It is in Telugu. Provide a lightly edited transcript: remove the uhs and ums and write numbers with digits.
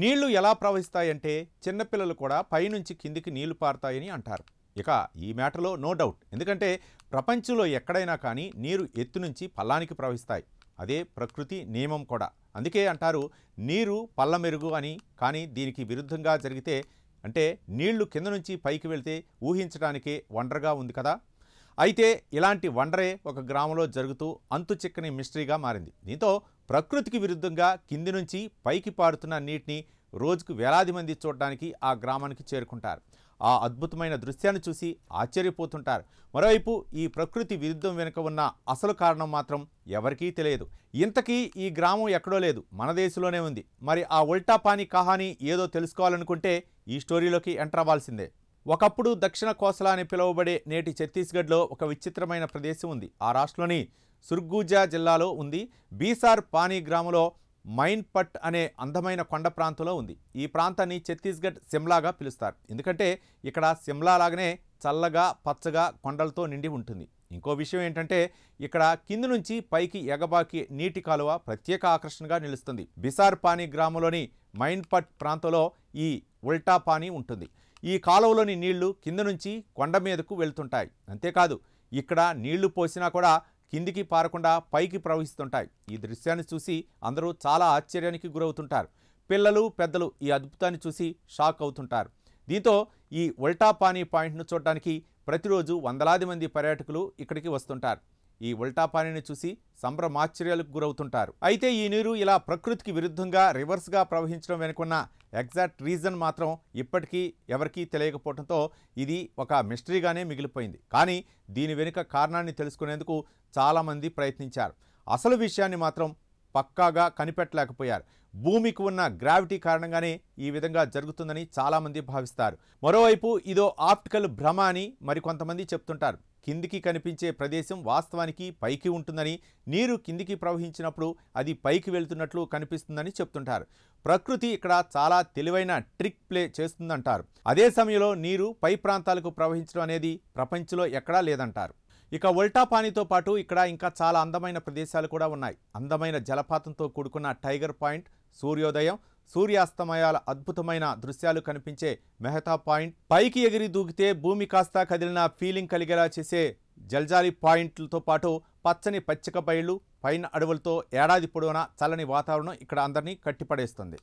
నీళ్లు ఎలా ప్రవహిస్తాయంటే చిన్నపిల్లలు కూడా పైనుంచి కిందికి నీళ్లు పారుతాయని అంటారు. ఇక ఈ మ్యాటర్లో నో డౌట్. ఎందుకంటే ప్రపంచంలో ఎక్కడైనా కానీ నీరు ఎత్తు నుంచి పల్లానికి ప్రవహిస్తాయి. అదే ప్రకృతి నియమం కూడా. అందుకే అంటారు నీరు పల్ల మెరుగు అని. కానీ దీనికి విరుద్ధంగా జరిగితే అంటే నీళ్లు కింద నుంచి పైకి వెళ్తే ఊహించడానికే వండర్గా ఉంది కదా. అయితే ఇలాంటి వండరే ఒక గ్రామంలో జరుగుతూ అంతు చిక్కని మిస్టరీగా మారింది. దీంతో ప్రకృతికి విరుద్ధంగా కింది నుంచి పైకి పారుతున్న నీటిని రోజుకు వేలాది మంది చూడడానికి ఆ గ్రామానికి చేరుకుంటారు. ఆ అద్భుతమైన దృశ్యాన్ని చూసి ఆశ్చర్యపోతుంటారు. మరోవైపు ఈ ప్రకృతి విరుద్ధం వెనుక ఉన్న అసలు కారణం మాత్రం ఎవరికీ తెలియదు. ఇంతకీ ఈ గ్రామం ఎక్కడో లేదు, మన దేశంలోనే ఉంది. మరి ఆ ఉల్టా పానీ కహానీ ఏదో తెలుసుకోవాలనుకుంటే ఈ స్టోరీలోకి ఎంటర్ అవ్వాల్సిందే. ఒకప్పుడు దక్షిణ కోసల అని పిలువబడే నేటి ఛత్తీస్గఢ్లో ఒక విచిత్రమైన ప్రదేశం ఉంది. ఆ రాష్ట్రంలోని సుర్గూజా జిల్లాలో ఉంది. బీసార్ పానీ గ్రామంలో మైన్ పట్ అనే అందమైన కొండ ప్రాంతంలో ఉంది. ఈ ప్రాంతాన్ని ఛత్తీస్గఢ్ సిమ్లాగా పిలుస్తారు. ఎందుకంటే ఇక్కడ సిమ్లా లాగానే చల్లగా పచ్చగా కొండలతో నిండి ఉంటుంది. ఇంకో విషయం ఏంటంటే ఇక్కడ కింది నుంచి పైకి ఎగబాకి నీటి కాలువ ప్రత్యేక ఆకర్షణగా నిలుస్తుంది. బిసార్ పానీ గ్రామంలోని మైన్ పట్ ప్రాంతంలో ఈ ఉల్టా పానీ ఉంటుంది. ఈ కాలువలోని నీళ్లు కింద నుంచి కొండ మీదకు వెళ్తుంటాయి. అంతేకాదు ఇక్కడ నీళ్లు పోసినా కూడా కిందికి పారకుండా పైకి ప్రవహిస్తుంటాయి. ఈ దృశ్యాన్ని చూసి అందరూ చాలా ఆశ్చర్యానికి గురవుతుంటారు. పిల్లలు పెద్దలు ఈ అద్భుతాన్ని చూసి షాక్ అవుతుంటారు. దీంతో ఈ ఉల్టా పానీ పాయింట్ను చూడడానికి ప్రతిరోజు వందలాది మంది పర్యాటకులు ఇక్కడికి వస్తుంటారు. ఈ ఉల్టా పానీని చూసి సంభ్రమాశ్చర్యాలకు గురవుతుంటారు. అయితే ఈ నీరు ఇలా ప్రకృతికి విరుద్ధంగా రివర్స్గా ప్రవహించడం వెనుకున్న ఎగ్జాక్ట్ రీజన్ మాత్రం ఇప్పటికీ ఎవరికీ తెలియకపోవడంతో ఇది ఒక మిస్టరీగానే మిగిలిపోయింది. కానీ దీని వెనుక కారణాన్ని తెలుసుకునేందుకు చాలామంది ప్రయత్నించారు. అసలు విషయాన్ని మాత్రం పక్కాగా కనిపెట్టలేకపోయారు. భూమికి ఉన్న గ్రావిటీ కారణంగానే ఈ విధంగా జరుగుతుందని చాలామంది భావిస్తారు. మరోవైపు ఇదో ఆప్టికల్ భ్రమ అని మరికొంతమంది చెప్తుంటారు. కిందికి కనిపించే ప్రదేశం వాస్తవానికి పైకి ఉంటుందని, నీరు కిందికి ప్రవహించినప్పుడు అది పైకి వెళ్తున్నట్లు కనిపిస్తుందని చెప్తుంటారు. ప్రకృతి ఇక్కడ చాలా తెలివైన ట్రిక్ ప్లే చేస్తుందంటారు. అదే సమయంలో నీరు పై ప్రాంతాలకు ప్రవహించడం అనేది ప్రపంచంలో ఎక్కడా లేదంటారు. ఇక ఉల్టా పానీతో పాటు ఇక్కడ ఇంకా చాలా అందమైన ప్రదేశాలు కూడా ఉన్నాయి. అందమైన జలపాతంతో కూడుకున్న టైగర్ పాయింట్, సూర్యోదయం, సూర్యాస్తమయాల అద్భుతమైన దృశ్యాలు కనిపించే మెహతా పాయింట్, పైకి ఎగిరి దూకితే భూమి కాస్త కదిలిన ఫీలింగ్ కలిగేలా చేసే జల్జాలి పాయింట్లతో పాటు పచ్చని పచ్చిక బయళ్ళు, పైన అడవులతో ఏడాది పొడవునా చల్లని వాతావరణం ఇక్కడ అందరినీ కట్టిపడేస్తుంది.